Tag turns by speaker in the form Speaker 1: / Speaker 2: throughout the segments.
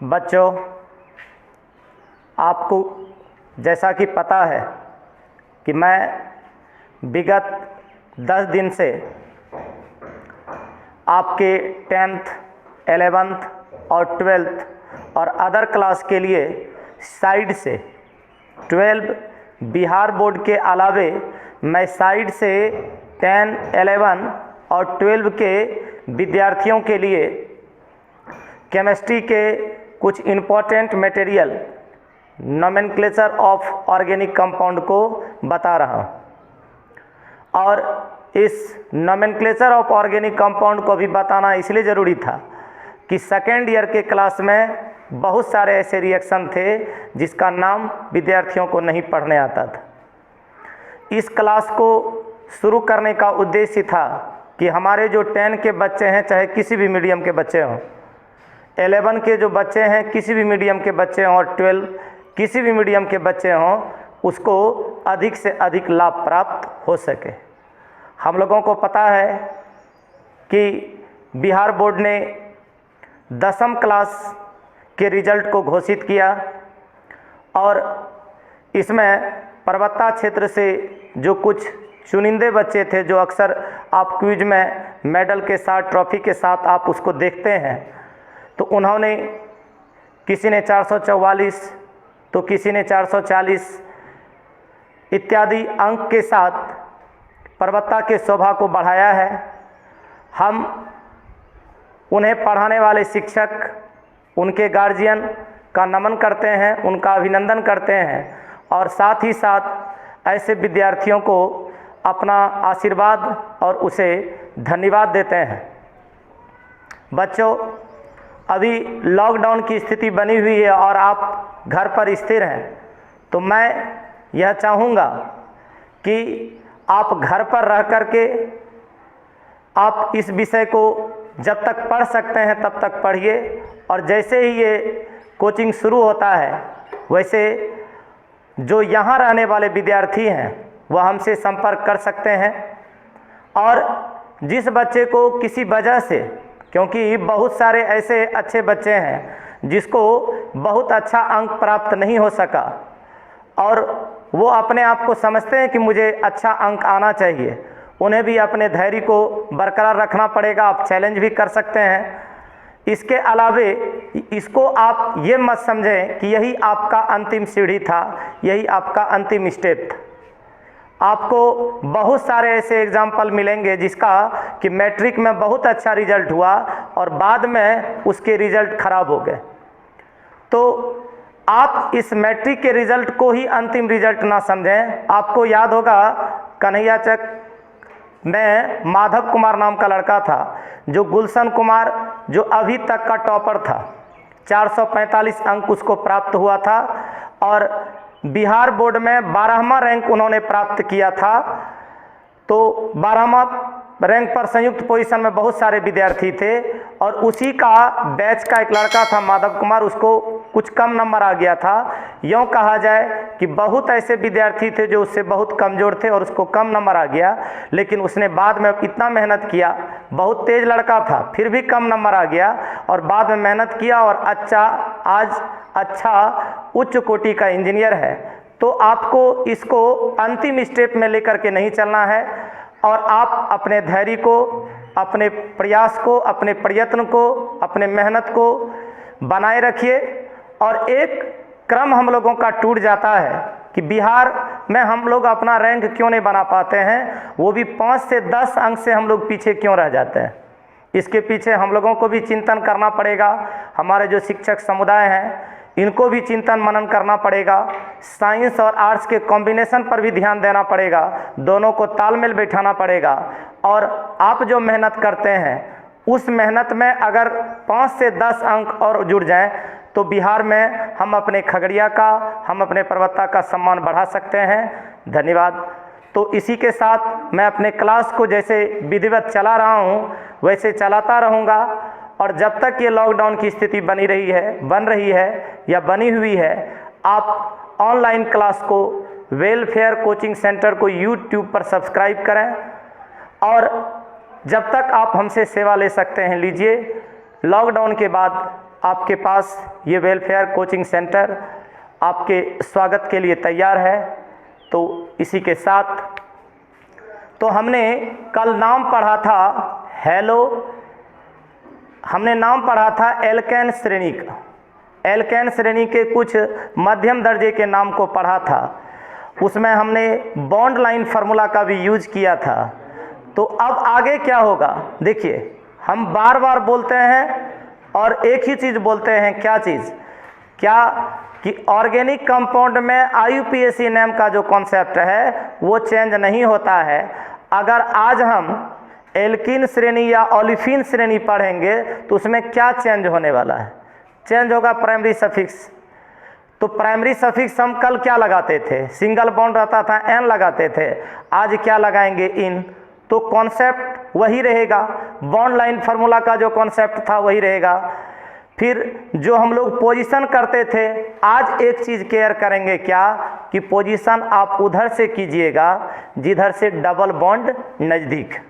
Speaker 1: बच्चों, आपको जैसा कि पता है कि मैं विगत 10 दिन से आपके 10th, 11th और 12th और अदर क्लास के लिए साइड से 12 बिहार बोर्ड के अलावे मैं साइड से 10, 11 और 12 के विद्यार्थियों के लिए केमिस्ट्री के कुछ important material nomenclature of organic compound को बता रहा हूँ। और इस नोमेनक्लेचर ऑफ ऑर्गेनिक कंपाउंड को भी बताना इसलिए ज़रूरी था कि सेकेंड ईयर के क्लास में बहुत सारे ऐसे रिएक्शन थे जिसका नाम विद्यार्थियों को नहीं पढ़ने आता था। इस क्लास को शुरू करने का उद्देश्य था कि हमारे जो 10 के बच्चे हैं, चाहे किसी भी मीडियम के बच्चे हों, 11 के जो बच्चे हैं किसी भी मीडियम के बच्चे हों, और 12 किसी भी मीडियम के बच्चे हों, उसको अधिक से अधिक लाभ प्राप्त हो सके। हम लोगों को पता है कि बिहार बोर्ड ने 10वीं क्लास के रिजल्ट को घोषित किया और इसमें पर्वता क्षेत्र से जो कुछ चुनिंदे बच्चे थे, जो अक्सर आप क्विज में मेडल के साथ, ट्रॉफी के साथ आप उसको देखते हैं, तो उन्होंने किसी ने 444 तो किसी ने 440 इत्यादि अंक के साथ पर्वता के शोभा को बढ़ाया है। हम उन्हें पढ़ाने वाले शिक्षक, उनके गार्जियन का नमन करते हैं, उनका अभिनंदन करते हैं और साथ ही साथ ऐसे विद्यार्थियों को अपना आशीर्वाद और उसे धन्यवाद देते हैं। बच्चों, अभी लॉकडाउन की स्थिति बनी हुई है और आप घर पर स्थिर हैं, तो मैं यह चाहूँगा कि आप घर पर रह कर के आप इस विषय को जब तक पढ़ सकते हैं तब तक पढ़िए, और जैसे ही ये कोचिंग शुरू होता है वैसे जो यहाँ रहने वाले विद्यार्थी हैं वह हमसे संपर्क कर सकते हैं। और जिस बच्चे को किसी वजह से, क्योंकि बहुत सारे ऐसे अच्छे बच्चे हैं जिसको बहुत अच्छा अंक प्राप्त नहीं हो सका और वो अपने आप को समझते हैं कि मुझे अच्छा अंक आना चाहिए, उन्हें भी अपने धैर्य को बरकरार रखना पड़ेगा। आप चैलेंज भी कर सकते हैं। इसके अलावे इसको आप ये मत समझें कि यही आपका अंतिम सीढ़ी था, यही आपका अंतिम स्टेप था। आपको बहुत सारे ऐसे एग्जाम्पल मिलेंगे जिसका कि मैट्रिक में बहुत अच्छा रिजल्ट हुआ और बाद में उसके रिजल्ट खराब हो गए। तो आप इस मैट्रिक के रिजल्ट को ही अंतिम रिजल्ट ना समझें। आपको याद होगा कन्हैयाचक में माधव कुमार नाम का लड़का था, जो गुलशन कुमार, जो अभी तक का टॉपर था, 445 अंक उसको प्राप्त हुआ था और बिहार बोर्ड में 12वां रैंक उन्होंने प्राप्त किया था। तो 12वां रैंक पर संयुक्त पोजीशन में बहुत सारे विद्यार्थी थे और उसी का बैच का एक लड़का था माधव कुमार, उसको कुछ कम नंबर आ गया था। यूँ कहा जाए कि बहुत ऐसे विद्यार्थी थे जो उससे बहुत कमज़ोर थे और उसको कम नंबर आ गया, लेकिन उसने बाद में इतना मेहनत किया, बहुत तेज़ लड़का था फिर भी कम नंबर आ गया और बाद में मेहनत किया और आज अच्छा उच्च कोटि का इंजीनियर है। तो आपको इसको अंतिम स्टेप में लेकर के नहीं चलना है और आप अपने धैर्य को, अपने प्रयास को, अपने प्रयत्न को, अपने मेहनत को बनाए रखिए। और एक क्रम हम लोगों का टूट जाता है कि बिहार में हम लोग अपना रैंक क्यों नहीं बना पाते हैं, वो भी 5 से 10 अंक से हम लोग पीछे क्यों रह जाते हैं। इसके पीछे हम लोगों को भी चिंतन करना पड़ेगा। हमारे जो शिक्षक समुदाय हैं इनको भी चिंतन मनन करना पड़ेगा। साइंस और आर्ट्स के कॉम्बिनेशन पर भी ध्यान देना पड़ेगा, दोनों को तालमेल बैठाना पड़ेगा। और आप जो मेहनत करते हैं उस मेहनत में अगर 5 से 10 अंक और जुड़ जाएं तो बिहार में हम अपने खगड़िया का, हम अपने पर्वता का सम्मान बढ़ा सकते हैं। धन्यवाद। तो इसी के साथ मैं अपने क्लास को जैसे विधिवत चला रहा हूँ वैसे चलाता रहूँगा और जब तक ये लॉकडाउन की स्थिति बन रही है या बनी हुई है, आप ऑनलाइन क्लास को वेलफेयर कोचिंग सेंटर को यूट्यूब पर सब्सक्राइब करें और जब तक आप हमसे सेवा ले सकते हैं लीजिए। लॉकडाउन के बाद आपके पास ये वेलफेयर कोचिंग सेंटर आपके स्वागत के लिए तैयार है। तो इसी के साथ तो हमने कल नाम पढ़ा था हमने नाम पढ़ा था एल्केन श्रेणी का। एल्केन श्रेणी के कुछ मध्यम दर्जे के नाम को पढ़ा था। उसमें हमने बॉन्ड लाइन फार्मूला का भी यूज किया था। तो अब आगे क्या होगा, देखिए हम बार बार बोलते हैं और एक ही चीज़ बोलते हैं, क्या चीज़, क्या कि ऑर्गेनिक कंपाउंड में IUPAC नेम का जो कॉन्सेप्ट है वो चेंज नहीं होता है। अगर आज हम एल्कीन श्रेणी या ओलिफिन श्रेणी पढ़ेंगे तो उसमें क्या चेंज होने वाला है, चेंज होगा प्राइमरी सफिक्स। तो प्राइमरी सफिक्स हम कल क्या लगाते थे, सिंगल बॉन्ड रहता था एन लगाते थे, आज क्या लगाएंगे इन। तो कॉन्सेप्ट वही रहेगा, बॉन्ड लाइन फार्मूला का जो कॉन्सेप्ट था वही रहेगा। फिर जो हम लोग पोजीशन करते थे, आज एक चीज़ केयर करेंगे क्या कि पोजीशन आप उधर से कीजिएगा जिधर से डबल बॉन्ड नज़दीक।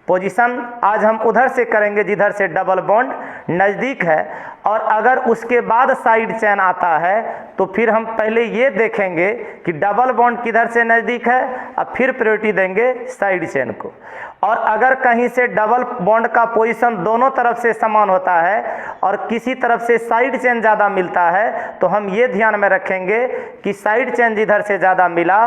Speaker 1: पोजीशन आज हम उधर से करेंगे जिधर से डबल बॉन्ड नज़दीक है। और अगर उसके बाद साइड चेन आता है तो फिर हम पहले ये देखेंगे कि डबल बॉन्ड किधर से नज़दीक है और फिर प्रायोरिटी देंगे साइड चेन को। और अगर कहीं से डबल बॉन्ड का पोजीशन दोनों तरफ से समान होता है और किसी तरफ से साइड चेन ज़्यादा मिलता है तो हम ये ध्यान में रखेंगे कि साइड चेन जिधर से ज़्यादा मिला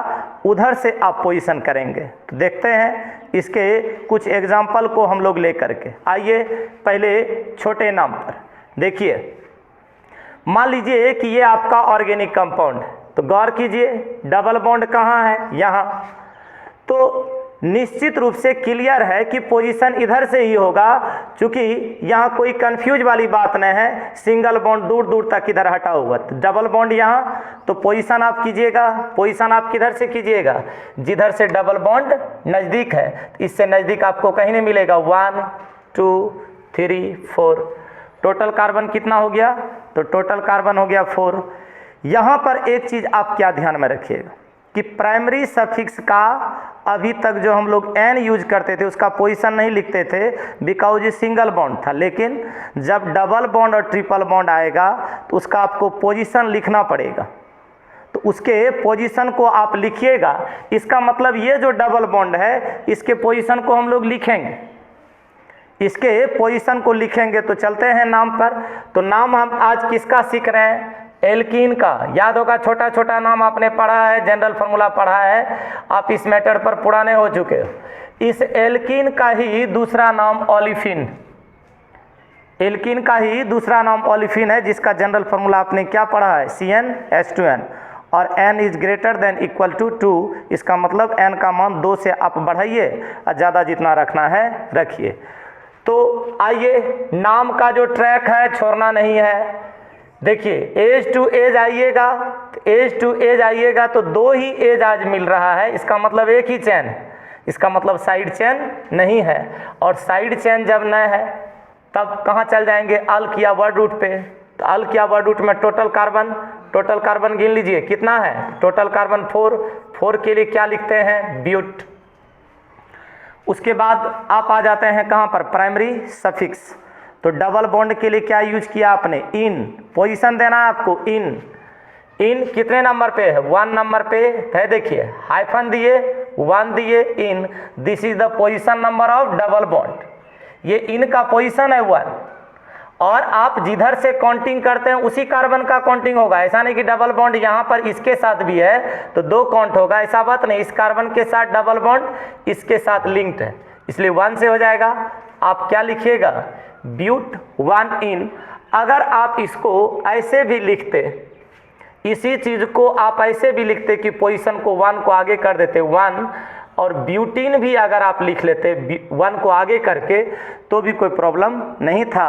Speaker 1: उधर से आप पोजीशन करेंगे। तो देखते हैं इसके कुछ एग्जाम्पल को हम लोग लेकर के। आइए पहले छोटे नाम पर देखिए, मान लीजिए कि ये आपका ऑर्गेनिक कंपाउंड है। तो गौर कीजिए डबल बॉन्ड कहाँ है, यहाँ। तो निश्चित रूप से क्लियर है कि पोजीशन इधर से ही होगा, क्योंकि यहाँ कोई कंफ्यूज वाली बात नहीं है। सिंगल बॉन्ड दूर दूर तक इधर हटा हुआ, तो डबल बॉन्ड यहाँ। तो पोजीशन आप कीजिएगा, पोजीशन आप किधर से कीजिएगा, जिधर से डबल बॉन्ड नज़दीक है। इससे नज़दीक आपको कहीं नहीं मिलेगा। 1 2 3 4 टोटल कार्बन कितना हो गया, तो टोटल कार्बन हो गया 4। यहाँ पर एक चीज़ आप क्या ध्यान में रखिएगा कि प्राइमरी सफिक्स का अभी तक जो हम लोग एन यूज करते थे उसका पोजीशन नहीं लिखते थे, बिकॉज ये सिंगल बॉन्ड था। लेकिन जब डबल बॉन्ड और ट्रिपल बॉन्ड आएगा तो उसका आपको पोजीशन लिखना पड़ेगा। तो उसके पोजीशन को आप लिखिएगा। इसका मतलब ये जो डबल बॉन्ड है इसके पोजीशन को हम लोग लिखेंगे, इसके पोजीशन को लिखेंगे। तो चलते हैं नाम पर। तो नाम हम आज किसका सीख रहे हैं, एल्कीन का। याद होगा छोटा छोटा नाम आपने पढ़ा है, जनरल फार्मूला पढ़ा है, आप इस मैटर पर पुराने हो चुके हो। इस एल्कीन का ही दूसरा नाम ओलिफिन, एल्कीन का ही दूसरा नाम ओलिफिन है, जिसका जनरल फार्मूला आपने क्या पढ़ा है, CnH2n। और n is greater than equal to 2। इसका मतलब n का मान 2 से आप बढ़ाइए और ज़्यादा जितना रखना है रखिए। तो आइए, नाम का जो ट्रैक है छोड़ना नहीं है। देखिए एज टू एज आइएगा, एज टू एज आइएगा तो 2 ही एज आज मिल रहा है, इसका मतलब एक ही चेन है, इसका मतलब साइड चेन नहीं है। और साइड चेन जब न है तब कहाँ चल जाएंगे, अल्क या वर्ड रूट पे। तो अल्क या वर्ड रूट में टोटल कार्बन गिन लीजिए कितना है, टोटल कार्बन 4 के लिए क्या लिखते हैं, ब्यूट। उसके बाद आप आ जाते हैं कहाँ पर, प्राइमरी सफिक्स। तो डबल बॉन्ड के लिए क्या यूज किया आपने, इन। पोजीशन देना है आपको, इन कितने नंबर पे है, 1 नंबर पे है। देखिए हाइफन दिए, 1 दिए, इन। This is the position number of double bond. ये इन का पोजीशन है 1। और आप जिधर से काउंटिंग करते हैं उसी कार्बन का काउंटिंग होगा। ऐसा नहीं कि डबल बॉन्ड यहाँ पर इसके साथ भी है तो 2 काउंट होगा, ऐसा बात नहीं। इस कार्बन के साथ डबल बॉन्ड इसके साथ लिंक्ड है, इसलिए 1 से हो जाएगा। आप क्या लिखिएगा, ब्यूट 1 इन। अगर आप इसको ऐसे भी लिखते, इसी चीज़ को आप ऐसे भी लिखते कि पोजीशन को 1 को आगे कर देते 1, और ब्यूटीन भी अगर आप लिख लेते 1 को आगे करके तो भी कोई प्रॉब्लम नहीं था।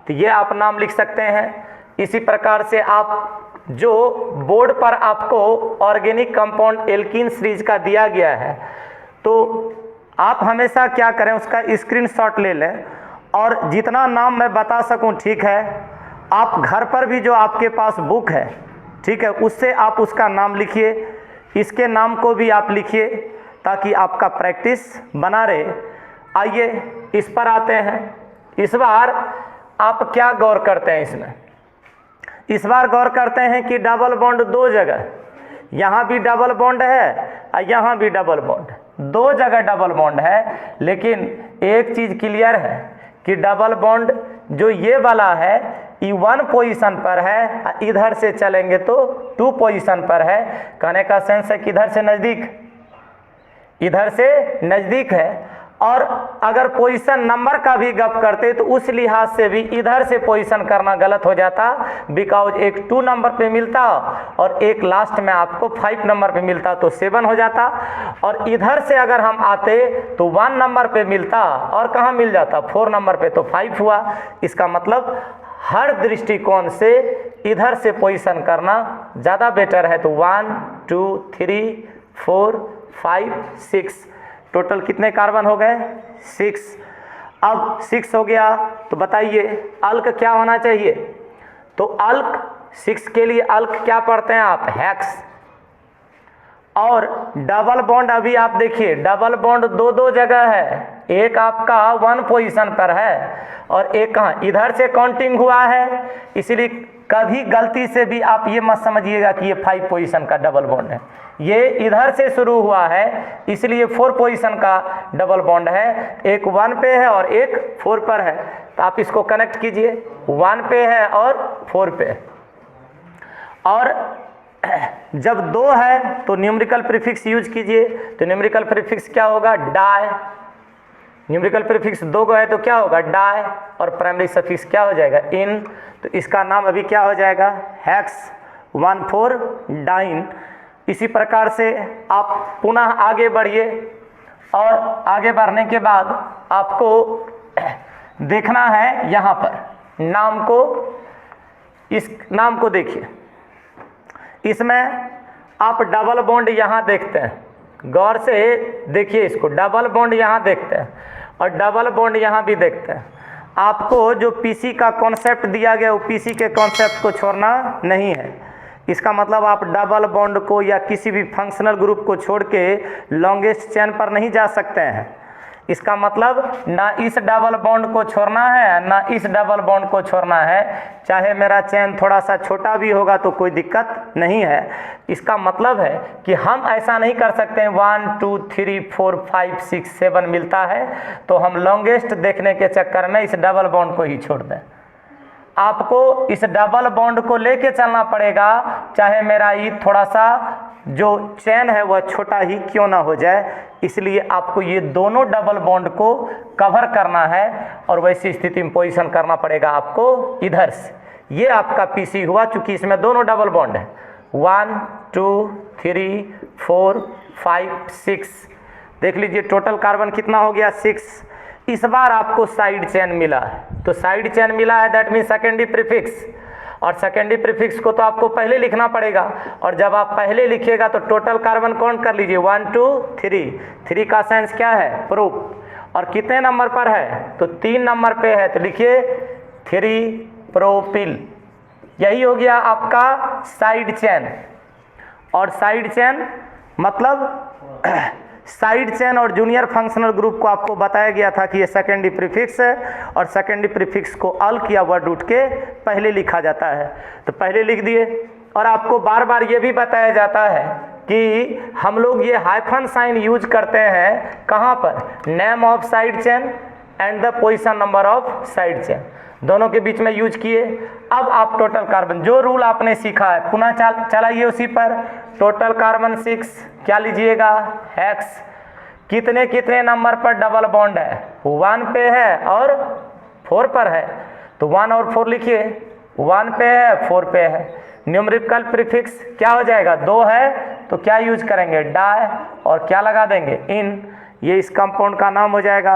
Speaker 1: तो ये आप नाम लिख सकते हैं। इसी प्रकार से आप जो बोर्ड पर आपको ऑर्गेनिक कंपाउंड एल्कीन सीरीज का दिया गया है, तो आप हमेशा क्या करें, उसका स्क्रीनशॉट ले लें और जितना नाम मैं बता सकूं, ठीक है, आप घर पर भी जो आपके पास बुक है, ठीक है, उससे आप उसका नाम लिखिए, इसके नाम को भी आप लिखिए ताकि आपका प्रैक्टिस बना रहे। आइए इस पर आते हैं। इस बार आप क्या गौर करते हैं इसमें? इस बार गौर करते हैं कि डबल बॉन्ड दो जगह, यहाँ भी डबल बॉन्ड है और यहाँ भी डबल बॉन्ड है, दो जगह डबल बॉन्ड है। लेकिन एक चीज़ क्लियर है कि डबल बॉन्ड जो ये वाला है ये 1 पोजीशन पर है, इधर से चलेंगे तो 2 पोजीशन पर है। कहने का सेंस है कि इधर से नज़दीक है। और अगर पोजीशन नंबर का भी गप करते तो उस लिहाज से भी इधर से पोजीशन करना गलत हो जाता, बिकॉज एक 2 नंबर पे मिलता और एक लास्ट में आपको 5 नंबर पे मिलता तो 7 हो जाता। और इधर से अगर हम आते तो 1 नंबर पे मिलता और कहाँ मिल जाता, 4 नंबर पे तो 5 हुआ। इसका मतलब हर दृष्टिकोण से इधर से पोजीशन करना ज़्यादा बेटर है। तो 1 2 3 4 5 6 टोटल कितने कार्बन हो गए? 6। अब 6 हो गया तो बताइए अल्क क्या होना चाहिए? तो अल्क 6 के लिए अल्क क्या पढ़ते हैं आप? हेक्स। और डबल बॉन्ड अभी आप देखिए डबल बॉन्ड दो जगह है, एक आपका 1 पोजीशन पर है और एक कहाँ इधर से काउंटिंग हुआ है। इसलिए कभी गलती से भी आप ये मत समझिएगा कि ये 5 पोजीशन का डबल बॉन्ड है, ये इधर से शुरू हुआ है इसलिए 4 पोजीशन का डबल बॉन्ड है। एक 1 पे है और एक 4 पर है, तो आप इसको कनेक्ट कीजिए, 1 पे है और 4 पे है। और जब 2 है तो न्यूमेरिकल प्रीफिक्स यूज कीजिए, तो न्यूमेरिकल प्रीफिक्स क्या होगा? डाई। न्यूमेरिकल प्रीफिक्स 2 है तो क्या होगा? डाई। और प्राइमरी सफिक्स क्या हो जाएगा? इन। तो इसका नाम अभी क्या हो जाएगा? Hex 1,4 diene. इसी प्रकार से आप पुनः आगे बढ़िए और आगे बढ़ने के बाद आपको देखना है यहाँ पर नाम को, इस नाम को देखिए, इसमें आप डबल बॉन्ड यहाँ देखते हैं, गौर से देखिए इसको, डबल बॉन्ड यहाँ देखते हैं और डबल बॉन्ड यहाँ भी देखते हैं। आपको जो पीसी का कॉन्सेप्ट दिया गया वो पीसी के कॉन्सेप्ट को छोड़ना नहीं है। इसका मतलब आप डबल बॉन्ड को या किसी भी फंक्शनल ग्रुप को छोड़ के लॉन्गेस्ट चेन पर नहीं जा सकते हैं। इसका मतलब ना इस डबल बॉन्ड को छोड़ना है ना इस डबल बॉन्ड को छोड़ना है। चाहे मेरा चेन थोड़ा सा छोटा भी होगा तो कोई दिक्कत नहीं है। इसका मतलब है कि हम ऐसा नहीं कर सकते हैं 1 2 3 4 5 6 7 मिलता है तो हम लॉन्गेस्ट देखने के चक्कर में इस डबल बॉन्ड को ही छोड़ दें। आपको इस डबल बॉन्ड को लेके चलना पड़ेगा, चाहे मेरा ये थोड़ा सा जो चेन है वह छोटा ही क्यों ना हो जाए। इसलिए आपको ये दोनों डबल बॉन्ड को कवर करना है और वैसी स्थिति में पोजीशन करना पड़ेगा आपको इधर से। ये आपका पीसी हुआ, चूंकि इसमें दोनों डबल बॉन्ड है। 1 2 3 4 5 6 देख लीजिए टोटल कार्बन कितना हो गया? 6। इस बार आपको साइड चेन मिला है, तो साइड चेन मिला है दैट मीन सेकेंडरी प्रीफिक्स, और सेकेंडरी प्रीफिक्स को तो आपको पहले लिखना पड़ेगा। और जब आप पहले लिखिएगा तो टोटल कार्बन काउंट कर लीजिए 1 2 3। 3 का सेंस क्या है? प्रोप। और कितने नंबर पर है? तो 3 नंबर पे है, तो लिखिए 3 प्रोपिल। यही हो गया आपका साइड चेन। और साइड चेन मतलब साइड चेन और जूनियर फंक्शनल ग्रुप को आपको बताया गया था कि ये सेकेंडरी प्रीफिक्स है और सेकेंडरी प्रीफिक्स को अल्क या वर्ड रूट के पहले लिखा जाता है, तो पहले लिख दिए। और आपको बार बार ये भी बताया जाता है कि हम लोग ये हाइफन साइन यूज करते हैं कहाँ पर? Name of side chain and the position number of side chain, दोनों के बीच में यूज किए। अब आप टोटल कार्बन जो रूल आपने सीखा है पुनः चलाइए उसी पर। टोटल कार्बन 6 क्या लीजिएगा? हेक्स। कितने कितने नंबर पर डबल बॉन्ड है? 1 पे है और 4 पर है, तो 1 और 4 लिखिए। 1 पे है 4 पे है। न्यूमेरिकल प्रीफिक्स क्या हो जाएगा? 2 है तो क्या यूज करेंगे? डाई। और क्या लगा देंगे? इन। ये इस कंपाउंड का नाम हो जाएगा।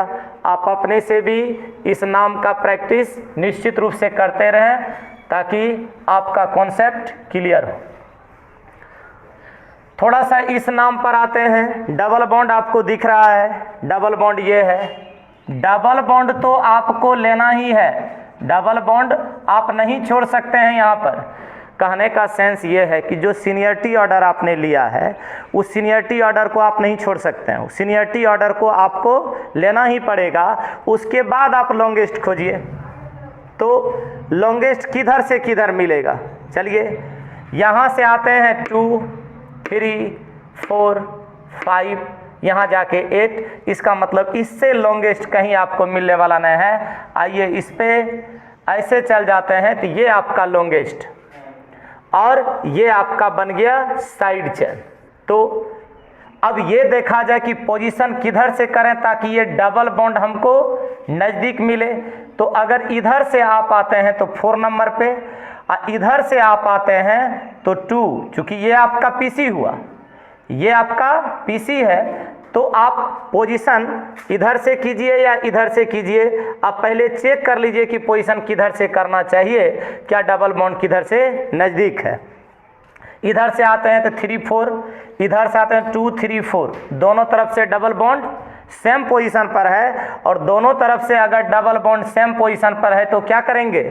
Speaker 1: आप अपने से भी इस नाम का प्रैक्टिस निश्चित रूप से करते रहें ताकि आपका कॉन्सेप्ट क्लियर हो। थोड़ा सा इस नाम पर आते हैं। डबल बॉन्ड आपको दिख रहा है, डबल बॉन्ड ये है। डबल बॉन्ड तो आपको लेना ही है, डबल बॉन्ड आप नहीं छोड़ सकते हैं। यहाँ पर कहने का सेंस ये है कि जो सीनियरिटी ऑर्डर आपने लिया है उस सीनियरिटी ऑर्डर को आप नहीं छोड़ सकते हैं। सीनियरिटी ऑर्डर को आपको लेना ही पड़ेगा, उसके बाद आप लॉन्गेस्ट खोजिए। तो लॉन्गेस्ट किधर से किधर मिलेगा? चलिए यहाँ से आते हैं 2, 3, 4, 5, यहाँ जाके 8। इसका मतलब इससे लॉन्गेस्ट कहीं आपको मिलने वाला नहीं है। आइए इस पे ऐसे चल जाते हैं, तो ये आपका लॉन्गेस्ट और ये आपका बन गया साइड चेन। तो अब ये देखा जाए कि पोजीशन किधर से करें ताकि ये डबल बॉन्ड हमको नज़दीक मिले। तो अगर इधर से आप आते हैं तो 4 नंबर पे, और इधर से आप आते हैं तो 2, चूँकि ये आपका पीसी हुआ, ये आपका पीसी है, तो आप पोजीशन इधर से कीजिए या इधर से कीजिए, आप पहले चेक कर लीजिए कि पोजीशन किधर से करना चाहिए, क्या डबल बॉन्ड किधर से नज़दीक है। इधर से आते हैं तो 3, 4, इधर से आते हैं 2, 3, 4, दोनों तरफ से डबल बॉन्ड सेम पोजीशन पर है। और दोनों तरफ से अगर डबल बॉन्ड सेम पोजीशन पर है तो क्या करेंगे,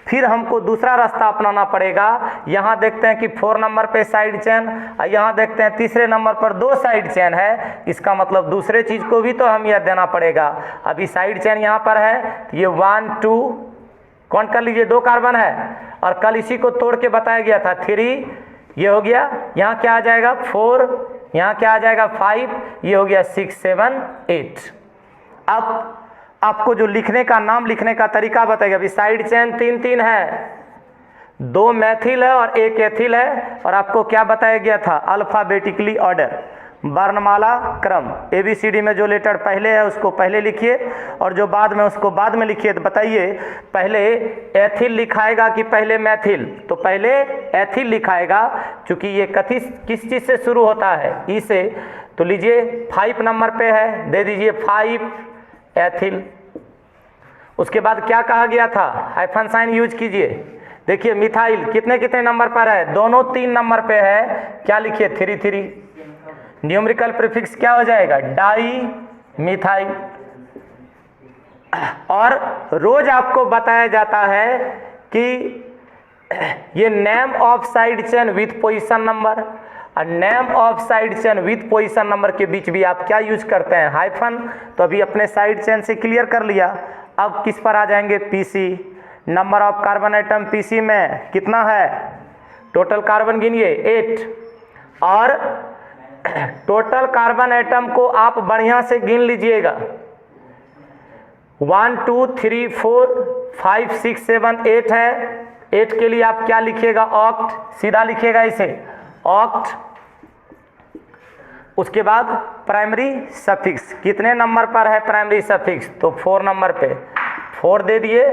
Speaker 1: फिर हमको दूसरा रास्ता अपनाना पड़ेगा। यहाँ देखते हैं कि 4 नंबर पे साइड चेन, और यहाँ देखते हैं तीसरे नंबर पर 2 साइड चेन है। इसका मतलब दूसरे चीज़ को भी तो हम यह देना पड़ेगा। अभी साइड चेन यहाँ पर है, तो ये 1, 2 काउंट कर लीजिए, 2 कार्बन है, और कल इसी को तोड़ के बताया गया था 3, ये हो गया, यहाँ क्या आ जाएगा 4, यहाँ क्या आ जाएगा 5, ये हो गया 6, 7, 8। अब आपको जो लिखने का नाम लिखने का तरीका बताएगा। अभी साइड चेन 3, 3 है, 2 मैथिल है और 1 एथिल है, और आपको क्या बताया गया था, अल्फ़ाबेटिकली ऑर्डर, वर्णमाला क्रम, ABCD में जो लेटर पहले है उसको पहले लिखिए और जो बाद में उसको बाद में लिखिए। तो बताइए पहले एथिल लिखाएगा कि पहले मैथिल? तो पहले एथिल लिखाएगा, क्योंकि ये किस चीज़ से शुरू होता है, ई से। तो लीजिए 5 नंबर पे है, दे दीजिए 5 एथिल। उसके बाद क्या कहा गया था, हाइफन साइन यूज कीजिए। देखिए मिथाइल कितने कितने नंबर पर है, दोनों 3 नंबर पे है, क्या लिखिए 3, 3। न्यूमेरिकल प्रीफिक्स क्या हो जाएगा, डाई मिथाइल। और रोज आपको बताया जाता है कि ये name of side chain with position number, और name of side chain with position number के बीच भी आप क्या यूज करते हैं, हाइफन। तो अभी अपने साइड चेन से क्लियर कर लिया। अब किस पर आ जाएंगे, PC. Number of carbon atom PC में कितना है, टोटल कार्बन गिनिए 8, और टोटल कार्बन आइटम को आप बढ़िया से गिन लीजिएगा, 1, 2, 3, 4, 5, 6, 7, 8 है। 8 के लिए आप क्या लिखिएगा, ऑक्ट, सीधा लिखिएगा इसे ऑक्ट। उसके बाद प्राइमरी सफिक्स कितने नंबर पर है प्राइमरी सफिक्स, तो 4 नंबर पे 4 दे दिए,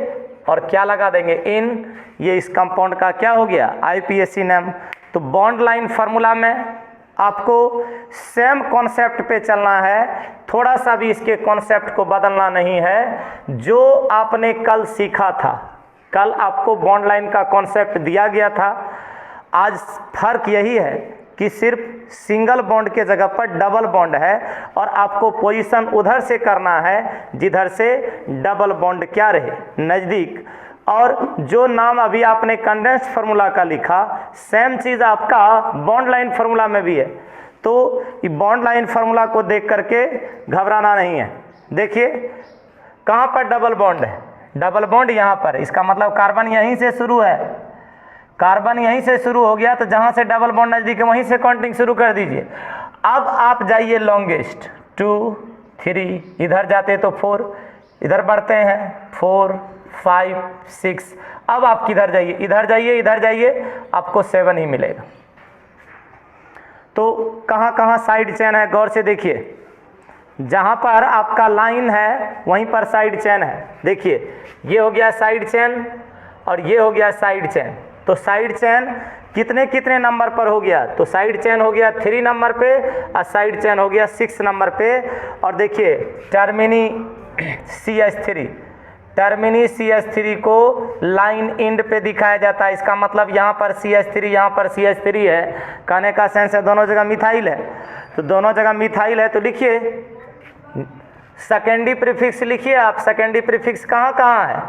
Speaker 1: और क्या लगा देंगे, इन। ये इस कंपाउंड का क्या हो गया, IPAC नेम। तो बॉन्ड लाइन फार्मूला में आपको सेम कॉन्सेप्ट पे चलना है, थोड़ा सा भी इसके कॉन्सेप्ट को बदलना नहीं है। जो आपने कल सीखा था, कल आपको बॉन्ड लाइन का कॉन्सेप्ट दिया गया था, आज फर्क यही है कि सिर्फ सिंगल बॉन्ड के जगह पर डबल बॉन्ड है, और आपको पोजीशन उधर से करना है जिधर से डबल बॉन्ड क्या रहे, नज़दीक। और जो नाम अभी आपने कंडेंस्ड फार्मूला का लिखा, सेम चीज़ आपका बॉन्ड लाइन फार्मूला में भी है। तो ये बॉन्ड लाइन फार्मूला को देख करके घबराना नहीं है। देखिए कहाँ पर डबल बॉन्ड है, डबल बॉन्ड यहाँ पर, इसका मतलब कार्बन यहीं से शुरू है, कार्बन यहीं से शुरू हो गया, तो जहाँ से डबल बॉन्ड नज़दीक है वहीं से काउंटिंग शुरू कर दीजिए। अब आप जाइए लॉन्गेस्ट 2, 3, इधर जाते तो 4, इधर बढ़ते हैं 4, 5, 6। अब आप किधर जाइए, इधर जाइए, इधर जाइए, आपको 7 ही मिलेगा। तो कहाँ कहाँ साइड चेन है, गौर से देखिए। जहाँ पर आपका लाइन है वहीं पर साइड चेन है। देखिए ये हो गया साइड चेन और ये हो गया साइड चेन। तो साइड चेन कितने कितने नंबर पर हो गया, तो साइड चेन हो गया 3 नंबर पे और साइड चेन हो गया 6 नंबर पे। और देखिए टर्मिनी CH3, टर्मिनी CH3 को लाइन एंड पे दिखाया जाता है। इसका मतलब यहाँ पर CH3, यहाँ पर CH3 है। कहने का सेंस है दोनों जगह मिथाइल है, तो दोनों जगह मिथाइल है। तो लिखिए सेकेंडरी प्रीफिक्स, लिखिए आप सेकेंडरी प्रीफिक्स कहाँ कहाँ है,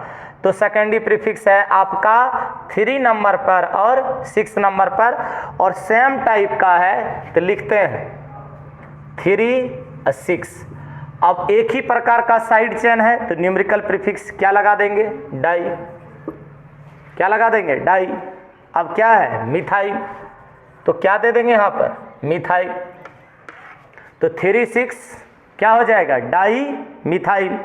Speaker 1: तो सेकेंडरी प्रीफिक्स है आपका 3 नंबर पर और 6 नंबर पर, और सेम टाइप का है तो लिखते हैं 3 और 6। अब एक ही प्रकार का साइड चेन है तो न्यूमेरिकल प्रीफिक्स क्या लगा देंगे, डाई। क्या लगा देंगे, डाई। अब क्या है, मिथाइल, तो क्या दे देंगे यहाँ पर, मिथाइल। तो 3,6 क्या हो जाएगा, डाई मिथाइल।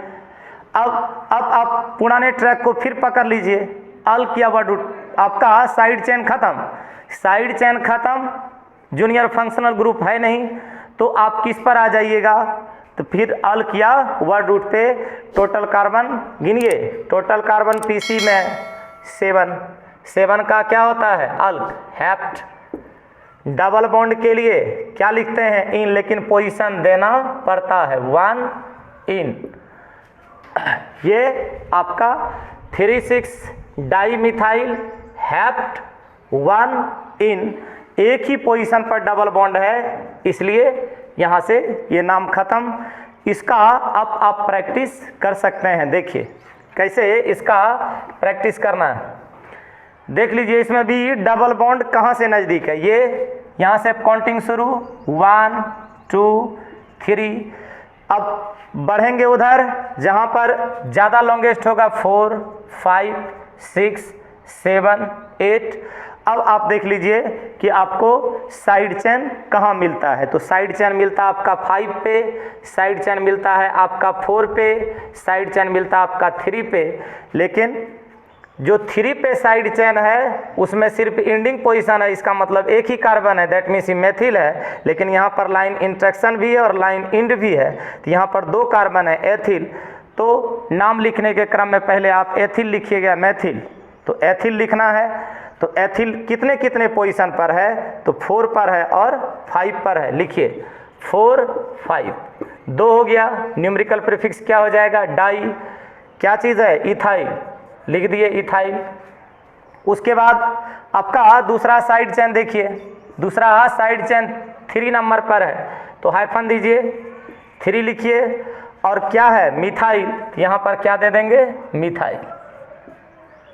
Speaker 1: अब आप पुराने ट्रैक को फिर पकड़ लीजिए, अल्क या वडूट, आपका साइड चेन खत्म, साइड चेन खत्म, जूनियर फंक्शनल ग्रुप है नहीं, तो आप किस पर आ जाइएगा, तो फिर अल्क या वर्ड रूट पे टोटल कार्बन गिनिए। टोटल कार्बन पीसी में 7 का क्या होता है, अल्क, हेप्ट। डबल बॉन्ड के लिए क्या लिखते हैं, इन, लेकिन पोजीशन देना पड़ता है, 1 इन। ये आपका 3,6 डाई मिथाइल हेप्ट 1 इन, एक ही पोजीशन पर डबल बॉन्ड है, इसलिए यहाँ से ये नाम खत्म। इसका अब आप प्रैक्टिस कर सकते हैं। देखिए कैसे इसका प्रैक्टिस करना है, देख लीजिए। इसमें भी डबल बॉन्ड कहाँ से नज़दीक है, ये यहाँ से काउंटिंग शुरू, 1 2 3। अब बढ़ेंगे उधर जहाँ पर ज़्यादा लॉन्गेस्ट होगा, 4 5 6 7 8। अब आप देख लीजिए कि आपको साइड चेन कहाँ मिलता है, तो साइड चेन मिलता है आपका 5 पे, साइड चेन मिलता है आपका 4 पे, साइड चेन मिलता है आपका 3 पे। लेकिन जो 3 पे साइड चेन है उसमें सिर्फ इंडिंग पोजीशन है, इसका मतलब एक ही कार्बन है, दैट मीन्स मेथिल है। लेकिन यहाँ पर लाइन इंट्रैक्शन भी है और लाइन इंड भी है, तो यहाँ पर 2 कार्बन है, एथिल। तो नाम लिखने के क्रम में पहले आप एथिल लिखिएगा, मैथिल, तो एथिल लिखना है। तो एथिल कितने कितने पोजीशन पर है, तो 4 पर है और 5 पर है, लिखिए 4 5। 2 हो गया, न्यूमेरिकल प्रीफिक्स क्या हो जाएगा, डाई। क्या चीज़ है, इथाइल, लिख दिए इथाइल। उसके बाद आपका दूसरा साइड चेन देखिए, दूसरा साइड चेन 3 नंबर पर है, तो हाइफन दीजिए, 3 लिखिए। और क्या है, मिथाइल, यहाँ पर क्या दे देंगे, मिथाइल,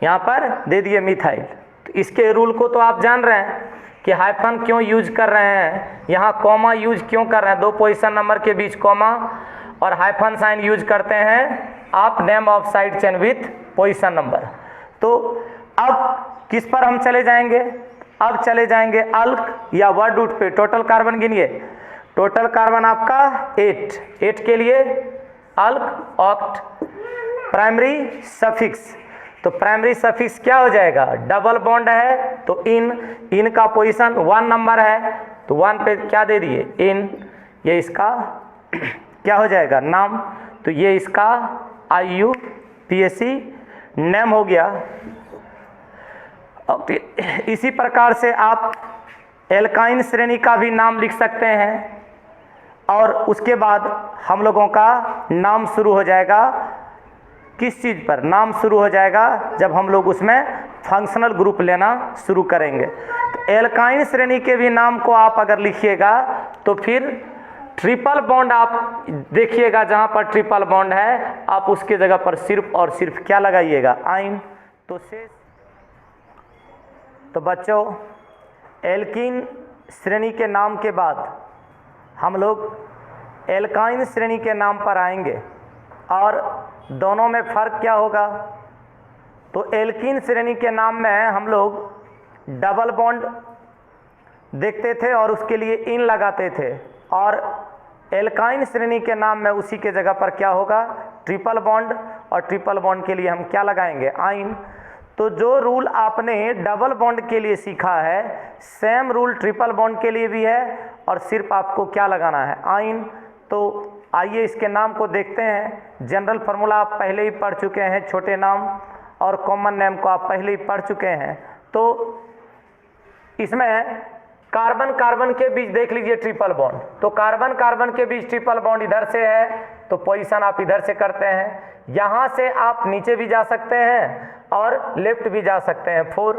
Speaker 1: यहाँ पर दे दिए मिथाइल। तो इसके रूल को तो आप जान रहे हैं कि हाइफन क्यों यूज कर रहे हैं, यहाँ कॉमा यूज क्यों कर रहे हैं, 2 पोजीशन नंबर के बीच कॉमा, और हाइफन साइन यूज करते हैं आप name of side chain with position number. तो अब किस पर हम चले जाएंगे, अब चले जाएंगे अल्क या वर्ड रूट पे। टोटल कार्बन गिनिए, टोटल कार्बन आपका 8 के लिए अल्क ऑक्ट। प्राइमरी सफिक्स, तो प्राइमरी सफिक्स क्या हो जाएगा, डबल बॉन्ड है तो इन का पोजीशन 1 नंबर है, तो 1 पे क्या दे दिए, इन। ये इसका क्या हो जाएगा, नाम, तो ये इसका IUPAC नेम हो गया। इसी प्रकार से आप एल्काइन श्रेणी का भी नाम लिख सकते हैं, और उसके बाद हम लोगों का नाम शुरू हो जाएगा किस चीज़ पर, नाम शुरू हो जाएगा जब हम लोग उसमें फंक्शनल ग्रुप लेना शुरू करेंगे। तो एल्काइन श्रेणी के भी नाम को आप अगर लिखिएगा तो फिर ट्रिपल बॉन्ड आप देखिएगा, जहाँ पर ट्रिपल बॉन्ड है आप उसके जगह पर सिर्फ और सिर्फ क्या लगाइएगा, आइन। तो बच्चों एल्कीन श्रेणी के नाम के बाद हम लोग एल्काइन श्रेणी के नाम पर आएंगे, और दोनों में फ़र्क क्या होगा। तो एल्कीन श्रेणी के नाम में हम लोग डबल बॉन्ड देखते थे और उसके लिए इन लगाते थे, और एल्काइन श्रेणी के नाम में उसी के जगह पर क्या होगा, ट्रिपल बॉन्ड, और ट्रिपल बॉन्ड के लिए हम क्या लगाएंगे, आइन। तो जो रूल आपने डबल बॉन्ड के लिए सीखा है सेम रूल ट्रिपल बॉन्ड के लिए भी है, और सिर्फ आपको क्या लगाना है, आइन। तो आइए इसके नाम को देखते हैं। जनरल फार्मूला आप पहले ही पढ़ चुके हैं, छोटे नाम और कॉमन नेम को आप पहले ही पढ़ चुके हैं। तो इसमें कार्बन कार्बन के बीच देख लीजिए ट्रिपल बॉन्ड, तो कार्बन कार्बन के बीच ट्रिपल बॉन्ड इधर से है, तो पोजीशन आप इधर से करते हैं। यहाँ से आप नीचे भी जा सकते हैं और लेफ्ट भी जा सकते हैं, 4।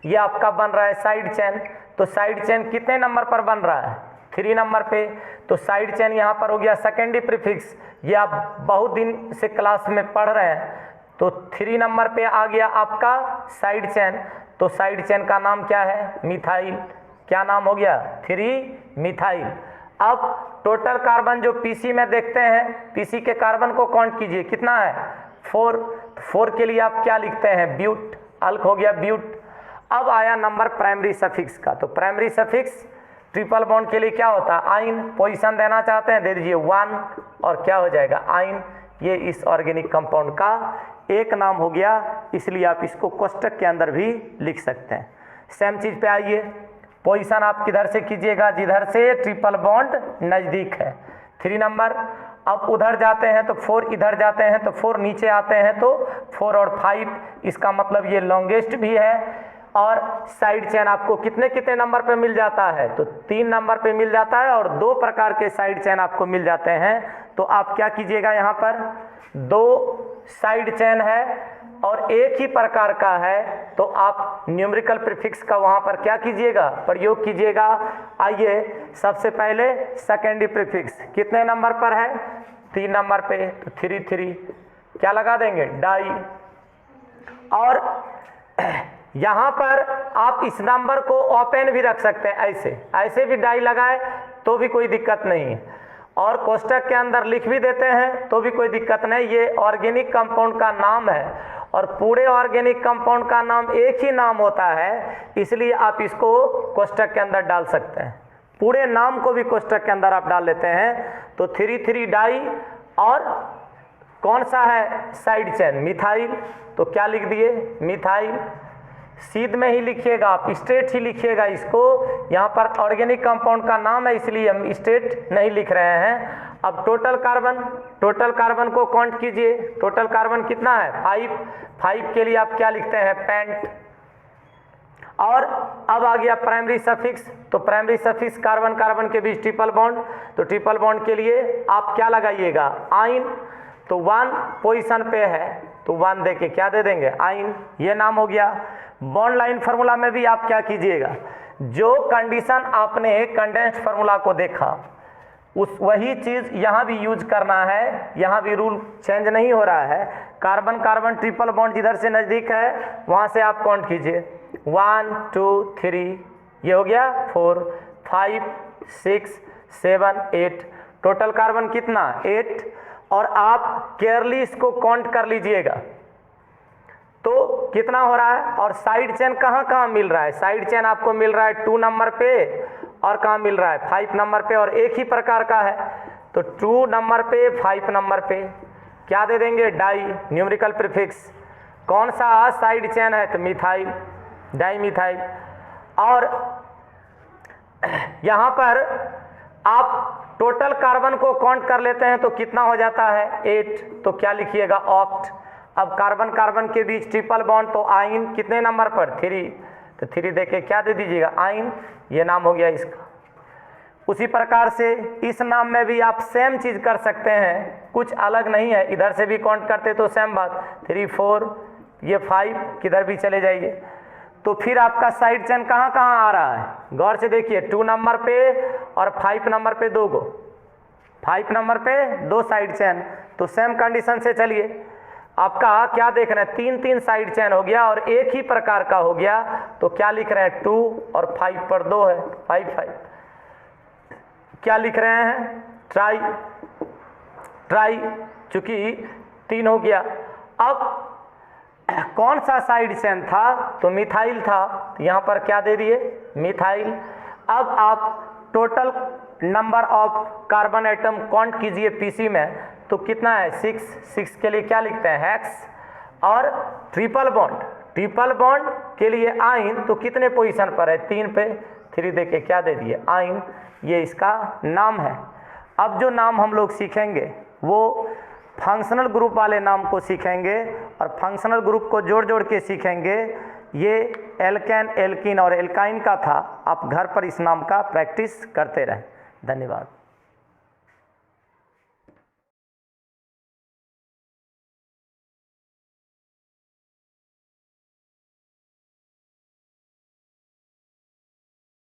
Speaker 1: ये आपका बन रहा है साइड चेन, तो साइड चेन कितने नंबर पर बन रहा है, 3 नंबर पे। तो साइड चेन यहाँ पर हो गया सेकेंडरी प्रीफिक्स, ये आप बहुत दिन से क्लास में पढ़ रहे हैं। तो 3 नंबर पे आ गया आपका साइड चेन, तो साइड चेन का नाम क्या है, मिथाइल। क्या नाम हो गया, 3 मिथाइल। अब टोटल कार्बन जो पीसी में देखते हैं, पीसी के कार्बन को काउंट कीजिए, कितना है, 4। 4 के लिए आप क्या लिखते हैं, ब्यूट, अल्क हो गया ब्यूट। अब आया नंबर प्राइमरी सफिक्स का, तो प्राइमरी सफिक्स ट्रिपल बॉन्ड के लिए क्या होता है, आइन। पोजीशन देना चाहते हैं, दे दीजिए 1 और क्या हो जाएगा, आइन। ये इस ऑर्गेनिक कंपाउंड का एक नाम हो गया, इसलिए आप इसको कोष्टक के अंदर भी लिख सकते हैं। सेम चीज़ पे आइए, पोजीशन आप किधर से कीजिएगा, जिधर से ट्रिपल बॉन्ड नज़दीक है। 3 नंबर, अब उधर जाते हैं तो 4, इधर जाते हैं तो 4, नीचे आते हैं तो 4 और 5, इसका मतलब ये लॉन्गेस्ट भी है। और साइड चेन आपको कितने कितने नंबर पे मिल जाता है, तो 3 नंबर पे मिल जाता है और 2 प्रकार के साइड चेन आपको मिल जाते हैं। तो आप क्या कीजिएगा, यहाँ पर 2 साइड चेन है और एक ही प्रकार का है, तो आप न्यूमेरिकल प्रीफिक्स का वहाँ पर क्या कीजिएगा, प्रयोग कीजिएगा। आइए सबसे पहले सेकेंडरी प्रीफिक्स कितने नंबर पर है, 3 नंबर पे, तो 3 3 क्या लगा देंगे, डाई। और यहाँ पर आप इस नंबर को ओपन भी रख सकते हैं, ऐसे भी डाई लगाए तो भी कोई दिक्कत नहीं है, और कोष्टक के अंदर लिख भी देते हैं तो भी कोई दिक्कत नहीं। ये ऑर्गेनिक कंपाउंड का नाम है और पूरे ऑर्गेनिक कंपाउंड का नाम एक ही नाम होता है, इसलिए आप इसको कोष्टक के अंदर डाल सकते हैं। पूरे नाम को भी कोष्टक के अंदर आप डाल लेते हैं। तो 3 3 डाई और कौन सा है साइड चेन, मिथाइल। तो क्या लिख दिए, मिथाइल। सीध में ही लिखिएगा आप, स्ट्रेट ही लिखिएगा इसको। यहाँ पर ऑर्गेनिक कंपाउंड का नाम है इसलिए हम स्ट्रेट नहीं लिख रहे हैं। अब टोटल कार्बन को काउंट कीजिए। टोटल कार्बन कितना है, 5 के लिए आप क्या लिखते हैं, पेंट। और अब आ गया प्राइमरी सफिक्स, तो प्राइमरी सफिक्स कार्बन के बीच ट्रिपल बॉन्ड, तो ट्रिपल बॉन्ड के लिए आप क्या लगाइएगा, आइन। तो 1 पोजीशन पे है तो 1 दे के क्या दे देंगे, आइन। ये नाम हो गया। बॉन्ड लाइन फार्मूला में भी आप क्या कीजिएगा, जो कंडीशन आपने कंडेंस्ड फार्मूला को देखा वही चीज़ यहाँ भी यूज करना है। यहाँ भी रूल चेंज नहीं हो रहा है। कार्बन ट्रिपल बॉन्ड जिधर से नज़दीक है वहाँ से आप काउंट कीजिए, 1 2 3, ये हो गया 4 5 6 7 8। टोटल कार्बन कितना, 8। और आप केयरली इसको काउंट कर लीजिएगा तो कितना हो रहा है। और साइड चेन कहाँ कहाँ मिल रहा है, साइड चेन आपको मिल रहा है 2 नंबर पे और कहाँ मिल रहा है, 5 नंबर पे, और एक ही प्रकार का है। तो 2 नंबर पे 5 नंबर पे क्या दे देंगे, डाई। न्यूमेरिकल प्रीफिक्स कौन सा साइड चेन है, तो मिथाइल, डाई मिथाइल। और यहाँ पर आप टोटल कार्बन को काउंट कर लेते हैं तो कितना हो जाता है, 8। तो क्या लिखिएगा, ऑक्ट। अब कार्बन के बीच ट्रिपल बॉन्ड, तो आइन कितने नंबर पर, 3। तो 3 देके क्या दे दीजिएगा, आइन। ये नाम हो गया इसका। उसी प्रकार से इस नाम में भी आप सेम चीज़ कर सकते हैं, कुछ अलग नहीं है। इधर से भी काउंट करते तो सेम बात, 3 4, ये 5, किधर भी चले जाइए। तो फिर आपका साइड चेन कहाँ कहाँ आ रहा है, गौर से देखिए, 2 नंबर पे और 5 नंबर पे 2 गो, 5 नंबर पे 2 साइड चेन। तो सेम कंडीशन से चलिए, आपका क्या देख रहे हैं, 3 3 साइड चेन हो गया और एक ही प्रकार का हो गया। तो क्या लिख रहे हैं, 2 और 5 पर 2 है, 5 5। क्या लिख रहे हैं, ट्राई, चूंकि 3 हो गया। अब कौन सा साइड चेन था, तो मिथाइल था, तो यहाँ पर क्या दे दिए, मिथाइल। अब आप total number of carbon atom count कीजिए पीसी में, तो कितना है, 6 के लिए क्या लिखते हैं, हेक्स। और ट्रिपल बॉन्ड के लिए आइन, तो कितने पोजीशन पर है, 3 पे, 3 दे के क्या दे दिए, आइन। ये इसका नाम है। अब जो नाम हम लोग सीखेंगे वो फंक्शनल ग्रुप वाले नाम को सीखेंगे और फंक्शनल ग्रुप को जोड़ जोड़ के सीखेंगे। ये एल्केन, एल्कीन और एल्काइन का था। आप घर पर इस नाम का प्रैक्टिस करते रहें। धन्यवाद।